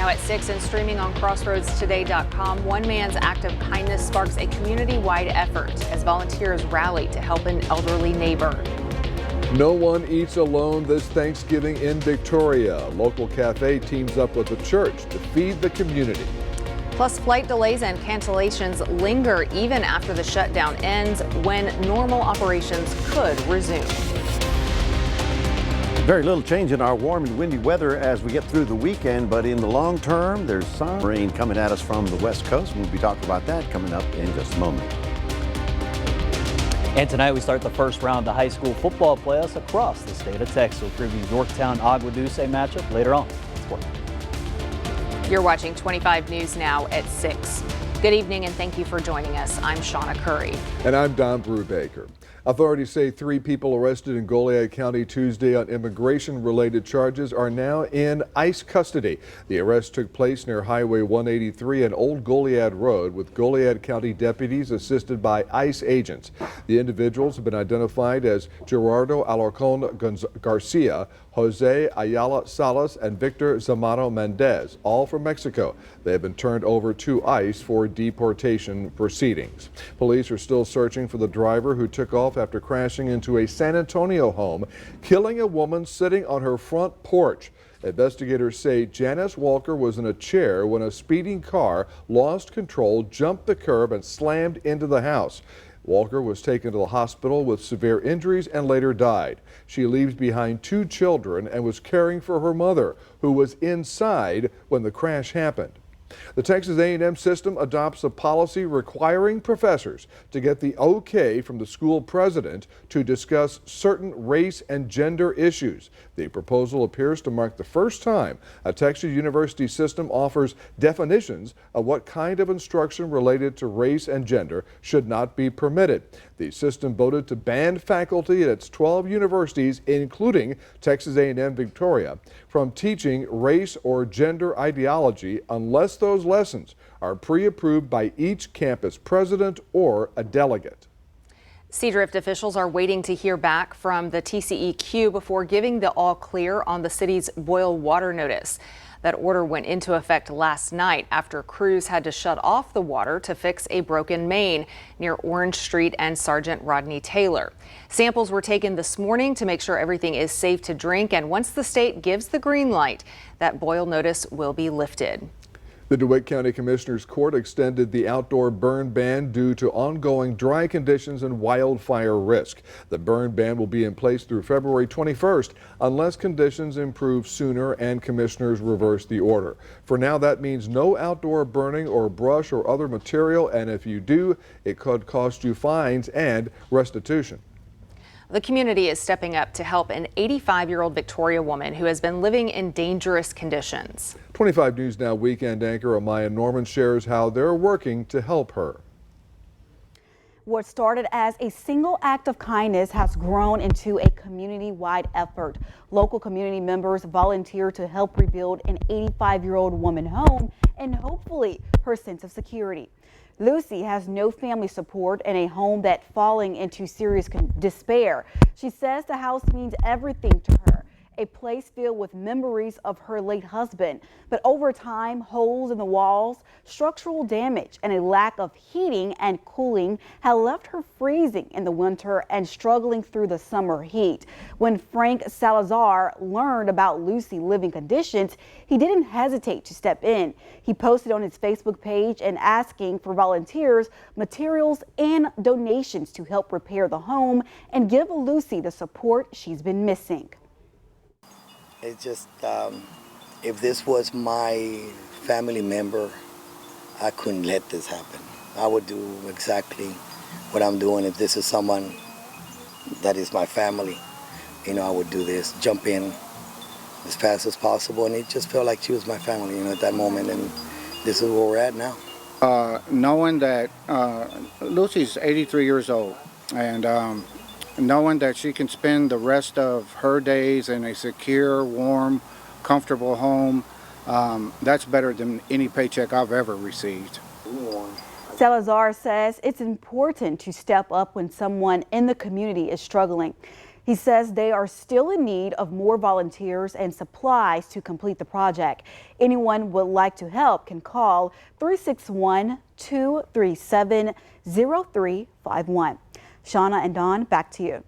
now at 6 and streaming on crossroadstoday.com. One man's act of kindness sparks a community-wide effort as volunteers rally to help an elderly neighbor. No one eats alone this Thanksgiving in Victoria. A local cafe teams up with the church to feed the community. Plus, flight delays and cancellations linger even after the shutdown ends, when normal operations could resume. Very little change in our warm and windy weather as we get through the weekend, but in the long term, there's some rain coming at us from the west coast. We'll be talking about that coming up in just a moment. And tonight we start the first round of the high school football playoffs across the state of Texas. We'll preview Yorktown-Agua Dulce matchup later on. You're watching 25 News now at 6. Good evening and thank you for joining us. I'm Shawna Currie. And I'm Don Brubaker. Authorities say 3 people arrested in Goliad County Tuesday on immigration-related charges are now in ICE custody. The arrest took place near Highway 183 and Old Goliad Road, with Goliad County deputies assisted by ICE agents. The individuals have been identified as Gerardo Alarcon Garcia, Jose Ayala Salas, and Victor Zamano Mendez, all from Mexico. They have been turned over to ICE for deportation proceedings. Police are still searching for the driver who took off after crashing into a San Antonio home, killing a woman sitting on her front porch. Investigators say Janice Walker was in a chair when a speeding car lost control, jumped the curb, and slammed into the house. Walker was taken to the hospital with severe injuries and later died. She leaves behind 2 children and was caring for her mother, who was inside when the crash happened. The Texas A&M system adopts a policy requiring professors to get the okay from the school president to discuss certain race and gender issues. The proposal appears to mark the first time a Texas university system offers definitions of what kind of instruction related to race and gender should not be permitted. The system voted to ban faculty at its 12 universities, including Texas A&M Victoria, from teaching race or gender ideology unless those lessons are pre-approved by each campus president or a delegate. Seadrift officials are waiting to hear back from the TCEQ before giving the all clear on the city's boil water notice. That order went into effect last night after crews had to shut off the water to fix a broken main near Orange Street and Sergeant Rodney Taylor. Samples were taken this morning to make sure everything is safe to drink, and once the state gives the green light, that boil notice will be lifted. The DeWitt County Commissioners Court extended the outdoor burn ban due to ongoing dry conditions and wildfire risk. The burn ban will be in place through February 21st unless conditions improve sooner and commissioners reverse the order. For now, that means no outdoor burning or brush or other material, and if you do, it could cost you fines and restitution. The community is stepping up to help an 85-year-old Victoria woman who has been living in dangerous conditions. 25 News Now weekend anchor Amaya Norman shares how they're working to help her. What started as a single act of kindness has grown into a community-wide effort. Local community members volunteer to help rebuild an 85-year-old woman's home and hopefully her sense of security. Lucy has no family support and a home that's falling into serious despair. She says the house means everything to her, a place filled with memories of her late husband. But over time, holes in the walls, structural damage, and a lack of heating and cooling have left her freezing in the winter and struggling through the summer heat. When Frank Salazar learned about Lucy's living conditions, he didn't hesitate to step in. He posted on his Facebook page and asking for volunteers, materials, and donations to help repair the home and give Lucy the support she's been missing. It's just, if this was my family member, I couldn't let this happen. I would do exactly what I'm doing. If this is someone that is my family, I would do this, jump in as fast as possible. And it just felt like she was my family, at that moment. And this is where we're at now. Knowing that Lucy's 83 years old, and knowing that she can spend the rest of her days in a secure, warm, comfortable home, that's better than any paycheck I've ever received. Salazar says it's important to step up when someone in the community is struggling. He says they are still in need of more volunteers and supplies to complete the project. Anyone would like to help can call 361-237-0351. Shawna and Dawn, back to you.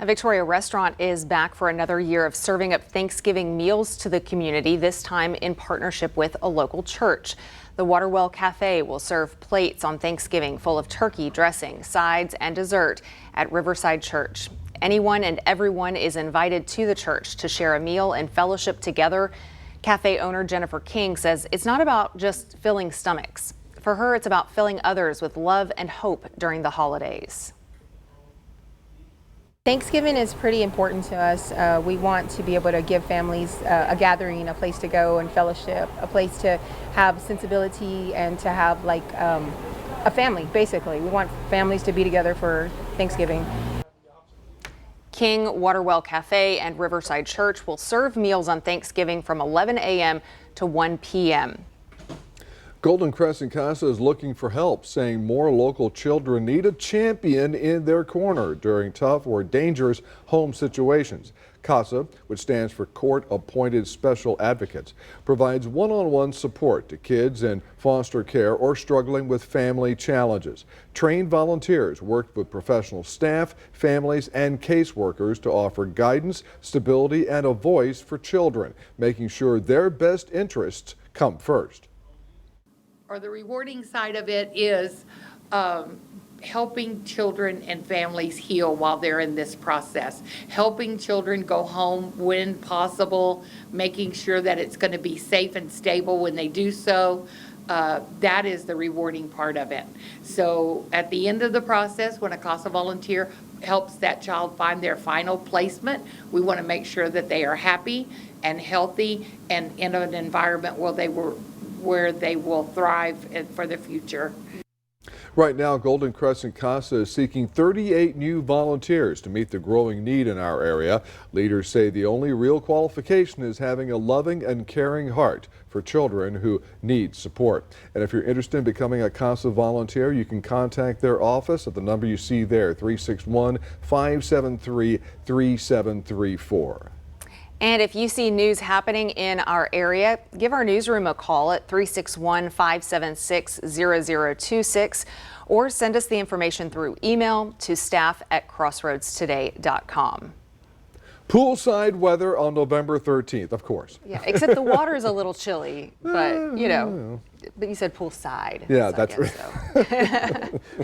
A Victoria restaurant is back for another year of serving up Thanksgiving meals to the community, this time in partnership with a local church. The Waterwell Cafe will serve plates on Thanksgiving full of turkey, dressing, sides, and dessert at Riverside Church. Anyone and everyone is invited to the church to share a meal and fellowship together. Cafe owner Jennifer King says it's not about just filling stomachs. For her, it's about filling others with love and hope during the holidays. Thanksgiving is pretty important to us. We want to be able to give families a gathering, a place to go and fellowship, a place to have sensibility and to have like a family, basically. We want families to be together for Thanksgiving. King, Waterwell Cafe, and Riverside Church will serve meals on Thanksgiving from 11 a.m. to 1 p.m. Golden Crescent Casa is looking for help, saying more local children need a champion in their corner during tough or dangerous home situations. CASA, which stands for Court-Appointed Special Advocates, provides one-on-one support to kids in foster care or struggling with family challenges. Trained volunteers work with professional staff, families, and caseworkers to offer guidance, stability, and a voice for children, making sure their best interests come first. Or the rewarding side of it is helping children and families heal while they're in this process. Helping children go home when possible, making sure that it's going to be safe and stable when they do so. That is the rewarding part of it. So at the end of the process, when a CASA volunteer helps that child find their final placement, we want to make sure that they are happy and healthy and in an environment where they will thrive for the future. Right now, Golden Crescent Casa is seeking 38 new volunteers to meet the growing need in our area. Leaders say the only real qualification is having a loving and caring heart for children who need support. And if you're interested in becoming a CASA volunteer, you can contact their office at the number you see there, 361-573-3734. And if you see news happening in our area, give our newsroom a call at 361-576-0026 or send us the information through email to staff@crossroadstoday.com. Poolside weather on November 13th, of course. Yeah, except the water is a little chilly, but you know, but you said poolside. Yeah, so that's right.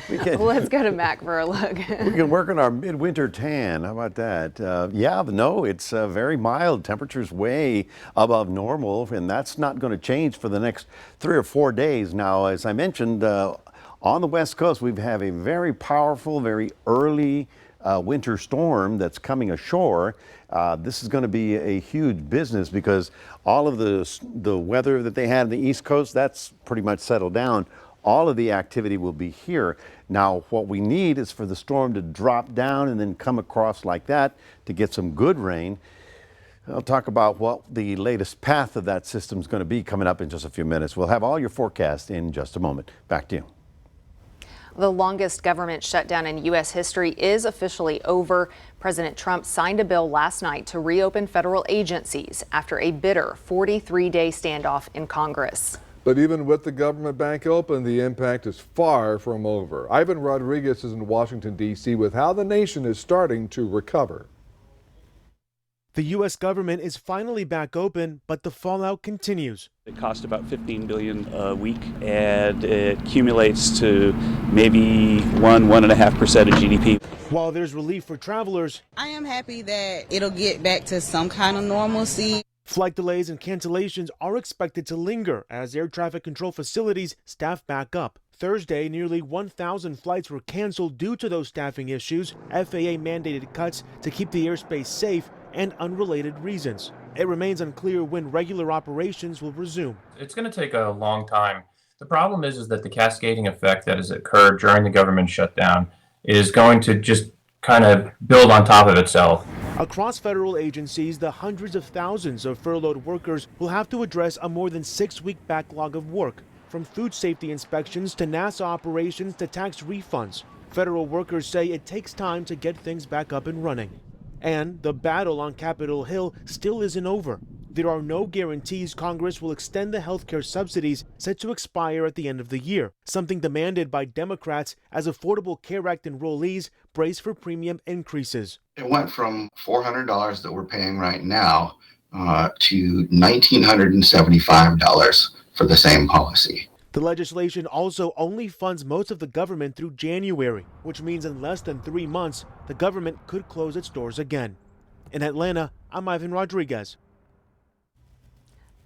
So. Let's go to Mac for a look. We can work on our midwinter tan. How about that? Yeah, no, it's very mild. Temperatures way above normal, and that's not going to change for the next 3 or 4 days. Now, as I mentioned, on the West Coast, we have a very powerful, very early winter storm that's coming ashore. This is going to be a huge business because all of the weather that they had on the East Coast, that's pretty much settled down. All of the activity will be here. Now, what we need is for the storm to drop down and then come across like that to get some good rain. I'll talk about what the latest path of that system is going to be coming up in just a few minutes. We'll have all your forecasts in just a moment. Back to you. The longest government shutdown in U.S. history is officially over. President Trump signed a bill last night to reopen federal agencies after a bitter 43-day standoff in Congress. But even with the government back open, the impact is far from over. Ivan Rodriguez is in Washington, D.C. with how the nation is starting to recover. The U.S. government is finally back open, but the fallout continues. It costs about $15 billion a week, and it accumulates to maybe 1.5% of GDP. While there's relief for travelers, I am happy that it'll get back to some kind of normalcy. Flight delays and cancellations are expected to linger as air traffic control facilities staff back up. Thursday, nearly 1,000 flights were canceled due to those staffing issues. FAA mandated cuts to keep the airspace safe and unrelated reasons. It remains unclear when regular operations will resume. It's going to take a long time. The problem is that the cascading effect that has occurred during the government shutdown is going to just kind of build on top of itself. Across federal agencies, the hundreds of thousands of furloughed workers will have to address a more than 6-week backlog of work, from food safety inspections to NASA operations to tax refunds. Federal workers say it takes time to get things back up and running. And the battle on Capitol Hill still isn't over. There are no guarantees Congress will extend the health care subsidies set to expire at the end of the year, something demanded by Democrats as Affordable Care Act enrollees brace for premium increases. It went from $400 that we're paying right now to $1,975 for the same policy. The legislation also only funds most of the government through January, which means in less than 3 months, the government could close its doors again. In Atlanta, I'm Ivan Rodriguez.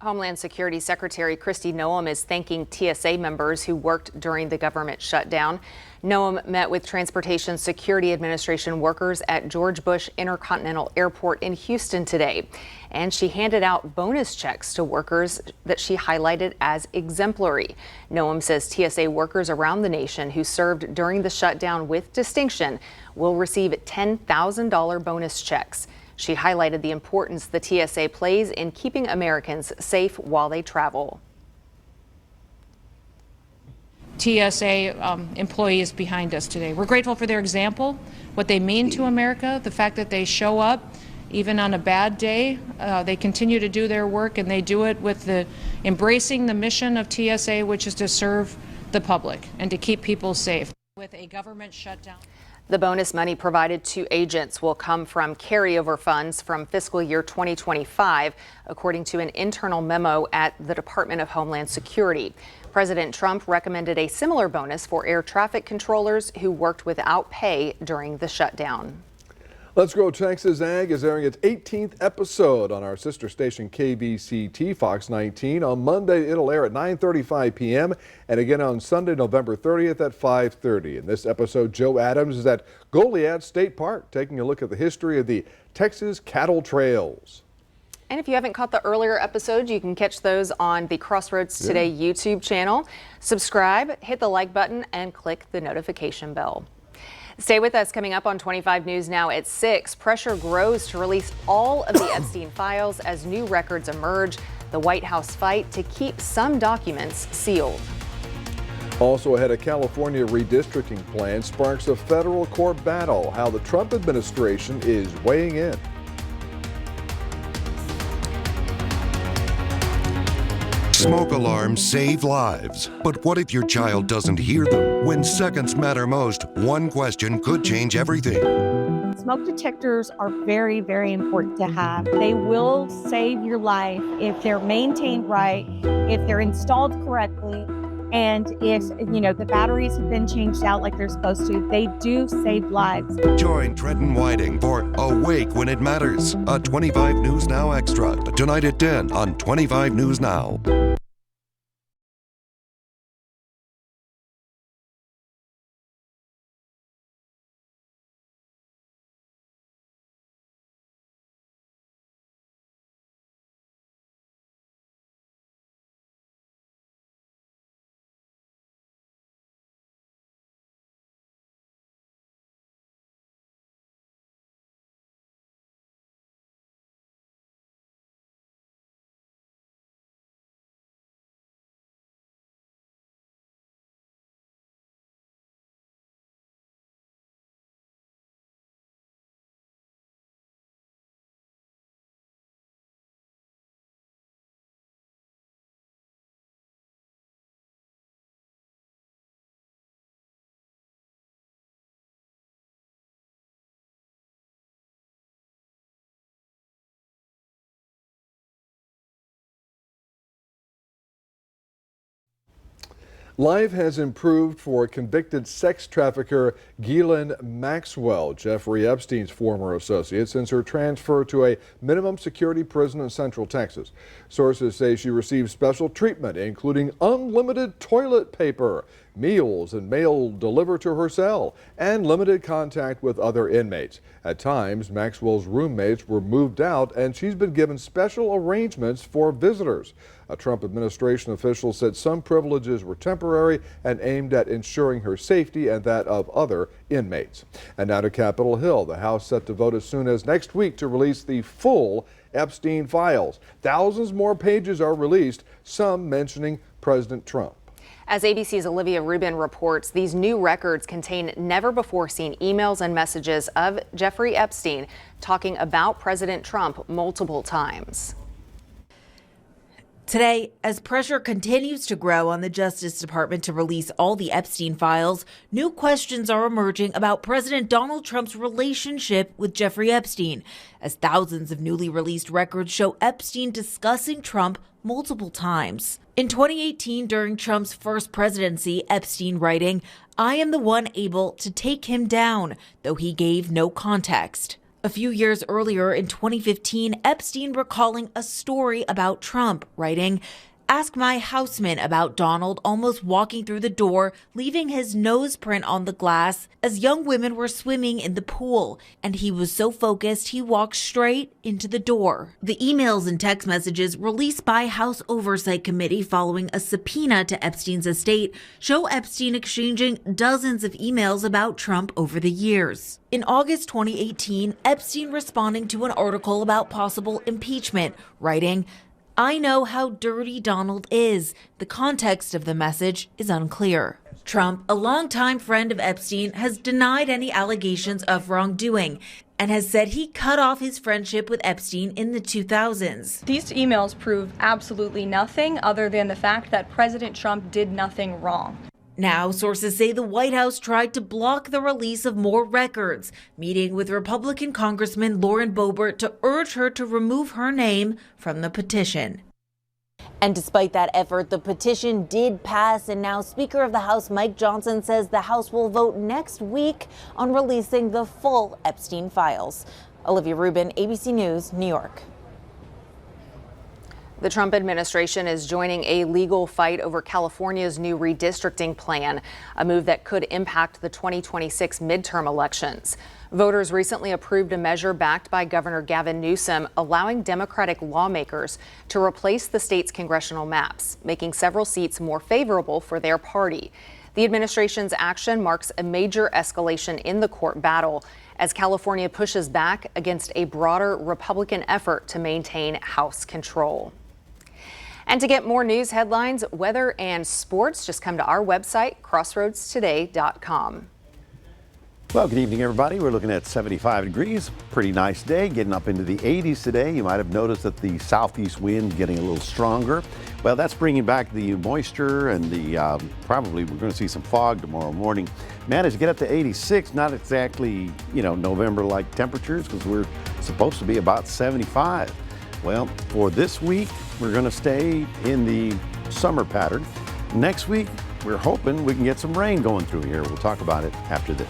Homeland Security Secretary Kristi Noem is thanking TSA members who worked during the government shutdown. Noem met with Transportation Security Administration workers at George Bush Intercontinental Airport in Houston today. And she handed out bonus checks to workers that she highlighted as exemplary. Noem says TSA workers around the nation who served during the shutdown with distinction will receive $10,000 bonus checks. She highlighted the importance the TSA plays in keeping Americans safe while they travel. TSA employees behind us today. We're grateful for their example, what they mean to America, the fact that they show up even on a bad day. They continue to do their work, and they do it with embracing the mission of TSA, which is to serve the public and to keep people safe. With a government shutdown. The bonus money provided to agents will come from carryover funds from fiscal year 2025, according to an internal memo at the Department of Homeland Security. President Trump recommended a similar bonus for air traffic controllers who worked without pay during the shutdown. Let's Grow Texas Ag is airing its 18th episode on our sister station KBCT Fox 19. On Monday, it'll air at 9:35 p.m. and again on Sunday, November 30th at 5:30. In this episode, Joe Adams is at Goliad State Park taking a look at the history of the Texas cattle trails. And if you haven't caught the earlier episodes, you can catch those on the Crossroads Today YouTube channel. Subscribe, hit the like button, and click the notification bell. Stay with us. Coming up on 25 News Now at 6, pressure grows to release all of the Epstein files as new records emerge. The White House fight to keep some documents sealed. Also ahead, a California redistricting plan sparks a federal court battle. How the Trump administration is weighing in. Smoke alarms save lives. But what if your child doesn't hear them? When seconds matter most, one question could change everything. Smoke detectors are very, very important to have. They will save your life if they're maintained right, if they're installed correctly, and if, the batteries have been changed out like they're supposed to. They do save lives. Join Trenton Whiting for Awake When It Matters, a 25 News Now extra, tonight at 10 on 25 News Now. Life has improved for convicted sex trafficker Ghislaine Maxwell, Jeffrey Epstein's former associate, since her transfer to a minimum security prison in Central Texas. Sources say she received special treatment, including unlimited toilet paper, meals and mail delivered to her cell, and limited contact with other inmates. At times, Maxwell's roommates were moved out, and she's been given special arrangements for visitors. A Trump administration official said some privileges were temporary and aimed at ensuring her safety and that of other inmates. And now to Capitol Hill. The House set to vote as soon as next week to release the full Epstein files. Thousands more pages are released, some mentioning President Trump. As ABC's Olivia Rubin reports, these new records contain never-before-seen emails and messages of Jeffrey Epstein talking about President Trump multiple times. Today, as pressure continues to grow on the Justice Department to release all the Epstein files, new questions are emerging about President Donald Trump's relationship with Jeffrey Epstein, as thousands of newly released records show Epstein discussing Trump multiple times. In 2018, during Trump's first presidency, Epstein writing, "I am the one able to take him down," though he gave no context. A few years earlier, in 2015, Epstein recalling a story about Trump, writing, "Ask my houseman about Donald almost walking through the door, leaving his nose print on the glass as young women were swimming in the pool, and he was so focused he walked straight into the door." The emails and text messages released by House Oversight Committee following a subpoena to Epstein's estate show Epstein exchanging dozens of emails about Trump over the years. In August 2018, Epstein responding to an article about possible impeachment, writing, "I know how dirty Donald is." The context of the message is unclear. Trump, a longtime friend of Epstein, has denied any allegations of wrongdoing and has said he cut off his friendship with Epstein in the 2000s. These emails prove absolutely nothing other than the fact that President Trump did nothing wrong. Now, sources say the White House tried to block the release of more records, meeting with Republican Congressman Lauren Boebert to urge her to remove her name from the petition. And despite that effort, the petition did pass, and now Speaker of the House Mike Johnson says the House will vote next week on releasing the full Epstein files. Olivia Rubin, ABC News, New York. The Trump administration is joining a legal fight over California's new redistricting plan, a move that could impact the 2026 midterm elections. Voters recently approved a measure backed by Governor Gavin Newsom, allowing Democratic lawmakers to replace the state's congressional maps, making several seats more favorable for their party. The administration's action marks a major escalation in the court battle as California pushes back against a broader Republican effort to maintain House control. And to get more news, headlines, weather, and sports, just come to our website, crossroadstoday.com. Well, good evening, everybody. We're looking at 75 degrees. Pretty nice day, getting up into the 80s today. You might have noticed that the southeast wind getting a little stronger. Well, that's bringing back the moisture and the probably we're going to see some fog tomorrow morning. Managed to get up to 86, not exactly, November-like temperatures because we're supposed to be about 75. Well, for this week, we're going to stay in the summer pattern. Next week, we're hoping we can get some rain going through here. We'll talk about it after this.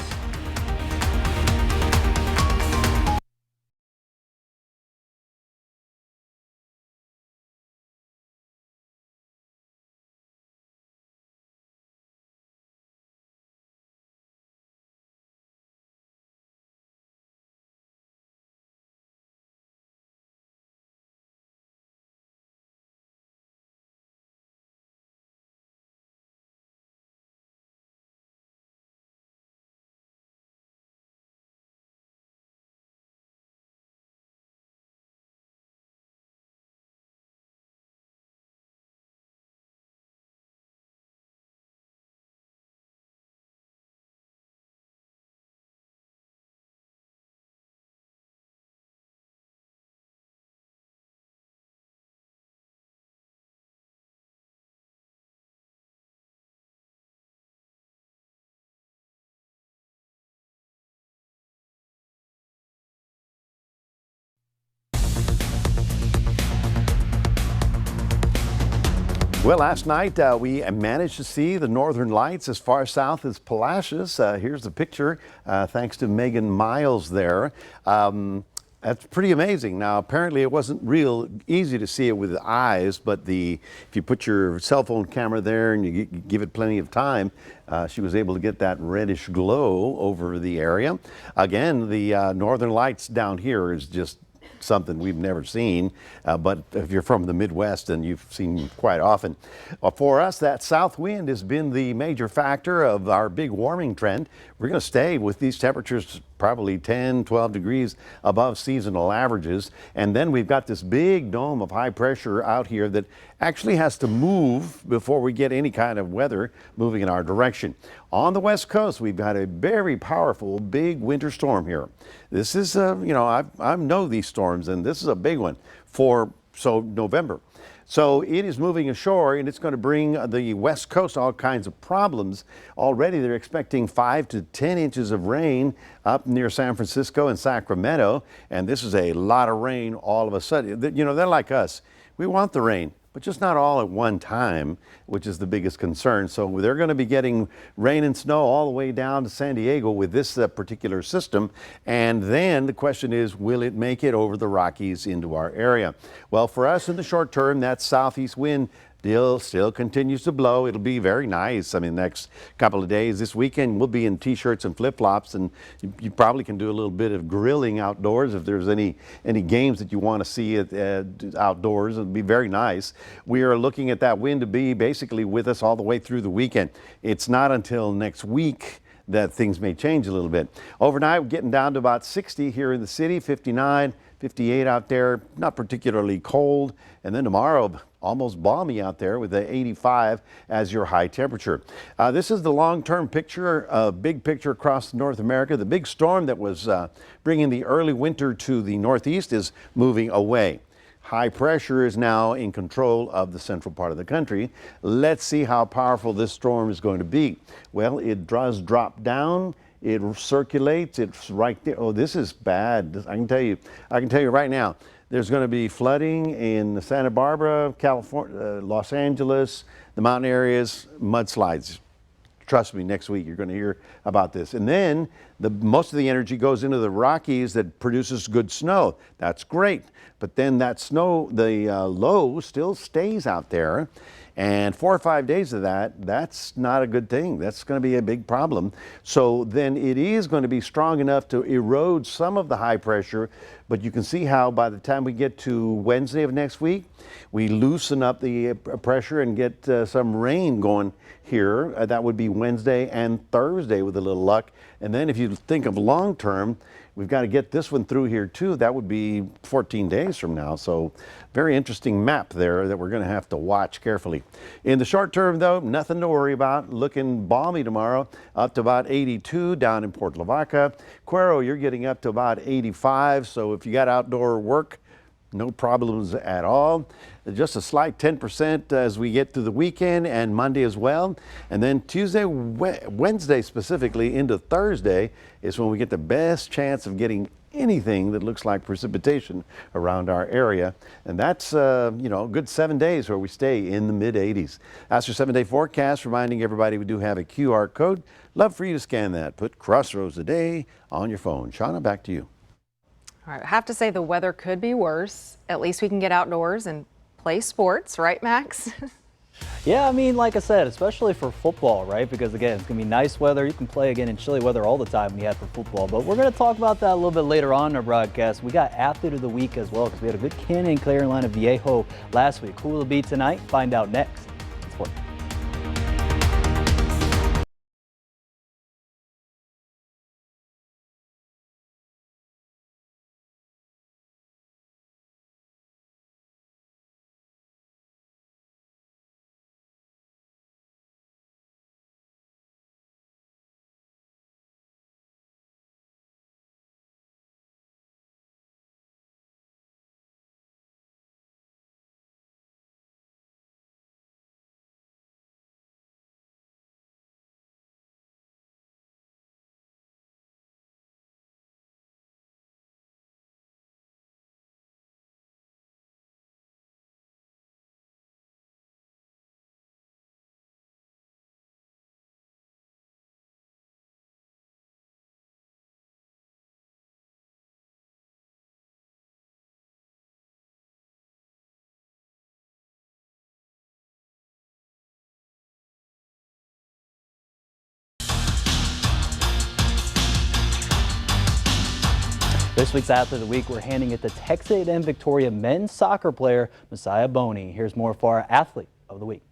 Well, last night we managed to see the northern lights as far south as Palacios. Here's the picture, thanks to Megan Miles there. That's pretty amazing. Now, apparently it wasn't real easy to see it with the eyes, but if you put your cell phone camera there and you give it plenty of time, she was able to get that reddish glow over the area. Again, the northern lights down here is just something we've never seen, but if you're from the Midwest, then you've seen quite often. For us, that south wind has been the major factor of our big warming trend. We're going to stay with these temperatures probably 10, 12 degrees above seasonal averages. And then we've got this big dome of high pressure out here that actually has to move before we get any kind of weather moving in our direction. On the west coast, we've got a very powerful big winter storm here. This is, I know these storms, and this is a big one for November. So it is moving ashore, and it's going to bring the west coast all kinds of problems. Already they're expecting 5 to 10 inches of rain up near San Francisco and Sacramento, and this is a lot of rain all of a sudden. You know, they're like us. We want the rain, but just not all at one time, which is the biggest concern. So they're going to be getting rain and snow all the way down to San Diego with this particular system. And then the question is, will it make it over the Rockies into our area? Well, for us in the short term, that southeast wind still continues to blow. It'll be very nice. I mean, next couple of days, this weekend, we'll be in t-shirts and flip-flops, and you probably can do a little bit of grilling outdoors if there's any games that you want to see outdoors. It'll be very nice. We are looking at that wind to be basically with us all the way through the weekend. It's not until next week that things may change a little bit. Overnight, we're getting down to about 60 here in the city, 59, 58 out there, not particularly cold. And then tomorrow, almost balmy out there with the 85 as your high temperature. This is the long-term picture, big picture across North America. The big storm that was bringing the early winter to the northeast is moving away. High pressure is now in control of the central part of the country. Let's see how powerful this storm is going to be. Well, it does drop down. It circulates. It's right there. Oh, this is bad. I can tell you right now. There's going to be flooding in Santa Barbara, California, Los Angeles, the mountain areas, mudslides. Trust me, next week you're going to hear about this. And then most of the energy goes into the Rockies that produces good snow. That's great. But then that snow, the low still stays out there. And 4 or 5 days of that's not a good thing. That's going to be a big problem. So then it is going to be strong enough to erode some of the high pressure. But you can see how by the time we get to Wednesday of next week, we loosen up the pressure and get some rain going here. That would be Wednesday and Thursday with a little luck. And then if you think of long term, we've got to get this one through here too. That would be 14 days from now. So very interesting map there that we're going to have to watch carefully. In the short term though, nothing to worry about. Looking balmy tomorrow, up to about 82 down in Port Lavaca. Cuero, you're getting up to about 85. So if you got outdoor work, no problems at all. Just a slight 10% as we get through the weekend and Monday as well. And then Tuesday, Wednesday specifically into Thursday is when we get the best chance of getting anything that looks like precipitation around our area. And that's, a good 7 days where we stay in the mid 80s. That's your 7-day forecast, reminding everybody we do have a QR code. Love for you to scan that. Put Crossroads Today on your phone. Shawna, back to you. All right, I have to say the weather could be worse. At least we can get outdoors and play sports, right, Max? Yeah, I mean, like I said, especially for football, right? Because again, it's going to be nice weather. You can play again in chilly weather all the time we have for football. But we're going to talk about that a little bit later on in our broadcast. We got Athlete of the Week as well because we had a good Canyon Carolina Viejo last week. Who will it be tonight? Find out next. This week's Athlete of the Week, we're handing it to Texas A&M Victoria men's soccer player, Messiah Boney. Here's more for our Athlete of the Week.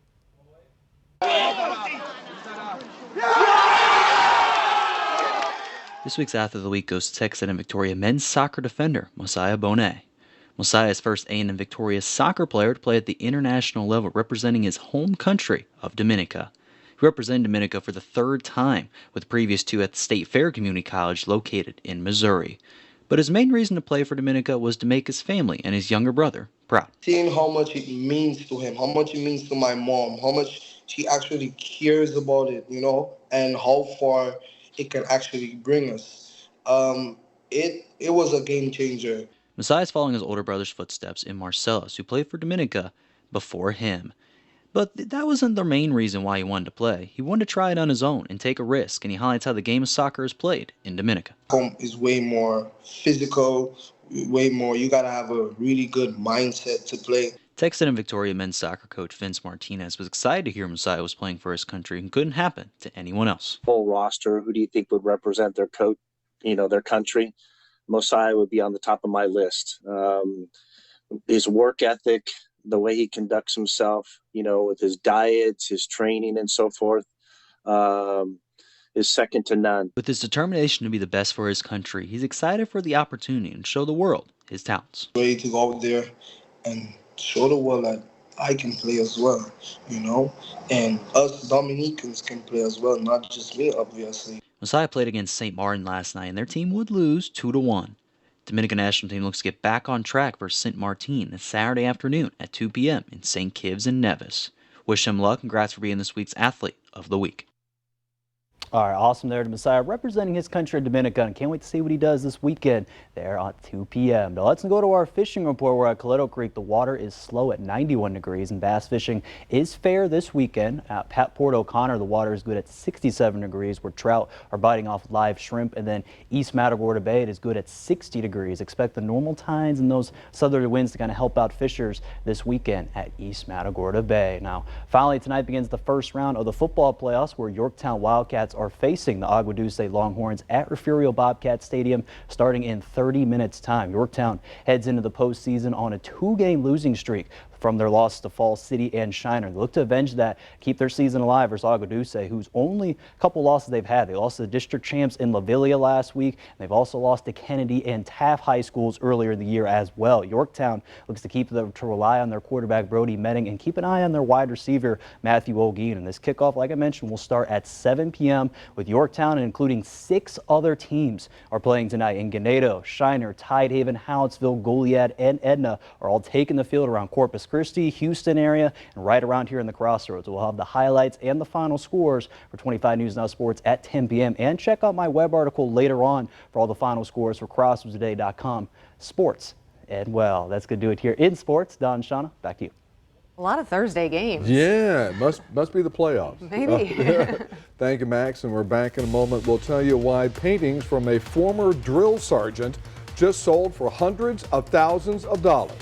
This week's Athlete of the Week goes to Texas A&M Victoria men's soccer defender Mosiah Bonet. Mosiah is first A&M Victoria soccer player to play at the international level, representing his home country of Dominica. He represented Dominica for the third time, with the previous two at the State Fair Community College located in Missouri. But his main reason to play for Dominica was to make his family and his younger brother proud. Seeing how much it means to him, how much it means to my mom, how much she actually cares about it, and how far it can actually bring us. It was a game changer. Mosiah is following his older brother's footsteps in Marcellus, who played for Dominica before him. But that wasn't the main reason why he wanted to play. He wanted to try it on his own and take a risk, and he highlights how the game of soccer is played in Dominica. Home is way more physical, way more. You got to have a really good mindset to play. Texas A&M Victoria men's soccer coach Vince Martinez was excited to hear Mosiah was playing for his country and couldn't happen to anyone else. Full roster, who do you think would represent their coach, their country? Mosiah would be on the top of my list. His work ethic, the way he conducts himself, with his diets, his training, and so forth, is second to none. With his determination to be the best for his country, he's excited for the opportunity and show the world his talents. Ready to go out there and show the world that I can play as well, and us Dominicans can play as well, not just me, obviously. Mosiah played against St. Martin last night, and their team would lose 2-1. Dominican national team looks to get back on track for St. Martin this Saturday afternoon at 2 p.m. in St. Kitts and Nevis. Wish him luck. Congrats for being this week's Athlete of the Week. All right, awesome there to Mosiah representing his country of Dominica, and can't wait to see what he does this weekend there at 2 p.m. Now let's go to our fishing report. We're at Coleto Creek. The water is slow at 91 degrees, and bass fishing is fair this weekend. At Pat Port O'Connor, the water is good at 67 degrees, where trout are biting off live shrimp, and then East Matagorda Bay, it is good at 60 degrees. Expect the normal tides and those southerly winds to kind of help out fishers this weekend at East Matagorda Bay. Now, finally, tonight begins the first round of the football playoffs, where Yorktown Wildcats are facing the Agua Dulce Longhorns at Refugio Bobcat Stadium starting in 30 minutes time. Yorktown heads into the postseason on a 2-game losing streak from their loss to Falls City and Shiner. They look to avenge that, keep their season alive versus Agua Dulce, whose only couple losses they've had. They lost to the district champs in La Villa last week, and they've also lost to Kennedy and Taft High Schools earlier in the year as well. Yorktown looks to rely on their quarterback Brody Metting and keep an eye on their wide receiver Matthew Olguin. And this kickoff, like I mentioned, will start at 7 p.m. with Yorktown, and including 6 other teams are playing tonight. In Ganado, Shiner, Tidehaven, Hallettsville, Goliad, and Edna are all taking the field around Corpus Christi, Houston area, and right around here in the Crossroads. We'll have the highlights and the final scores for 25 News Now Sports at 10 p.m. And check out my web article later on for all the final scores for crossroadstoday.com. Sports. And well, that's going to do it here in sports. Don, Shawna, back to you. A lot of Thursday games. Yeah, must be the playoffs. Maybe. Thank you, Max, and we're back in a moment. We'll tell you why paintings from a former drill sergeant just sold for hundreds of thousands of dollars.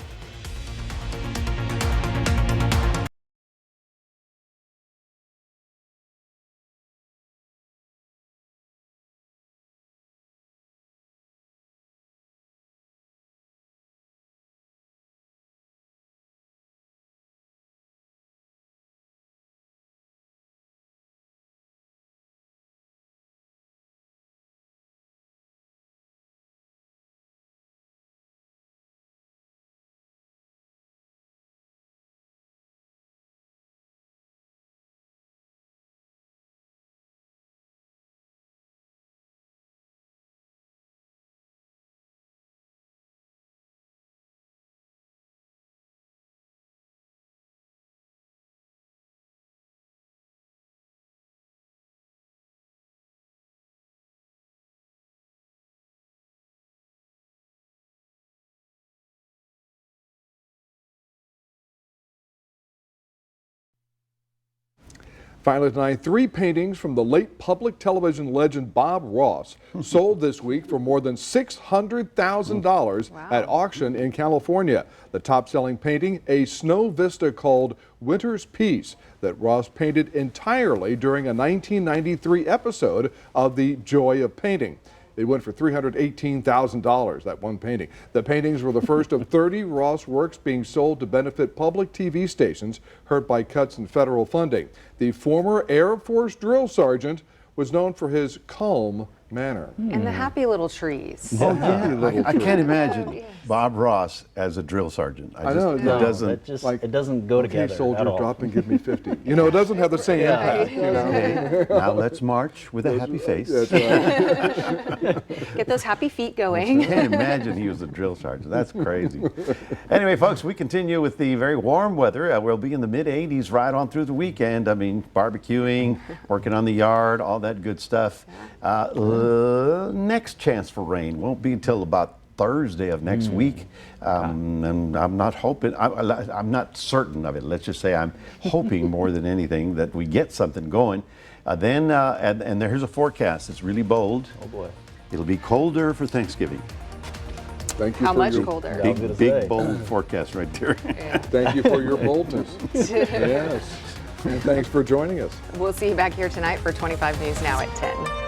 Finally tonight, 3 paintings from the late public television legend Bob Ross sold this week for more than $600,000 at auction in California. The top-selling painting, a snow vista called Winter's Peace, that Ross painted entirely during a 1993 episode of The Joy of Painting. They went for $318,000, that one painting. The paintings were the first of 30 Ross works being sold to benefit public TV stations hurt by cuts in federal funding. The former Air Force drill sergeant was known for his calm manner. And the happy little trees. Oh, Happy little I can't tree. imagine Bob Ross as a drill sergeant. I know, it no. doesn't. It doesn't go Okay, together soldier, at all. drop and give me 50. You know, it doesn't have the same impact. You know? Okay, now let's march with a happy face. That's right. Get those happy feet I going. can't imagine he was a drill sergeant. That's crazy. Anyway, folks, we continue with the very warm weather. We'll be in the mid-80s right on through the weekend. I mean, barbecuing, working on the yard, all that good stuff. Next chance for rain won't be until about Thursday of next week. And I'm not hoping, I'm not certain of it. Let's just say I'm hoping more than anything that we get something going. And there's a forecast. It's really bold. Oh boy. It'll be colder for Thanksgiving. Thank you How for much your colder? Big, bold forecast right there. Thank you for your boldness. Yes. And thanks for joining us. We'll see you back here tonight for 25 News Now at 10.